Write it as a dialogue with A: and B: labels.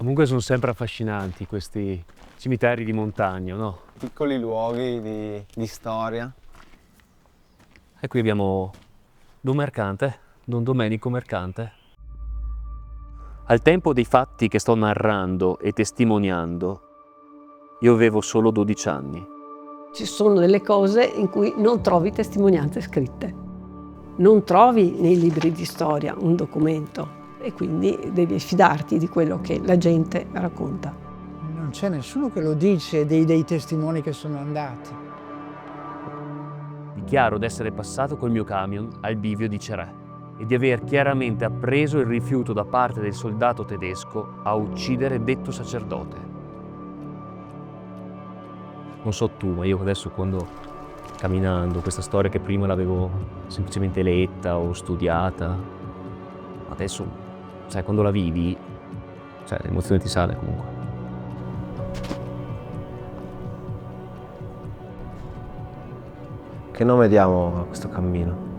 A: Comunque sono sempre affascinanti questi cimiteri di montagna, no?
B: Piccoli luoghi di storia.
A: E qui abbiamo Don Mercante, Don Domenico Mercante. Al tempo dei fatti che sto narrando e testimoniando, io avevo solo 12 anni.
C: Ci sono delle cose in cui non trovi testimonianze scritte. Non trovi nei libri di storia un documento e quindi devi fidarti di quello che la gente racconta.
D: Non c'è nessuno che lo dice dei testimoni che sono andati.
A: Dichiaro d'essere passato col mio camion al bivio di Cerè e di aver chiaramente appreso il rifiuto da parte del soldato tedesco a uccidere detto sacerdote. Non so tu, ma io adesso quando camminando, questa storia che prima l'avevo semplicemente letta o studiata, adesso, sai, quando la vivi, l'emozione ti sale comunque.
B: Che nome diamo a questo cammino?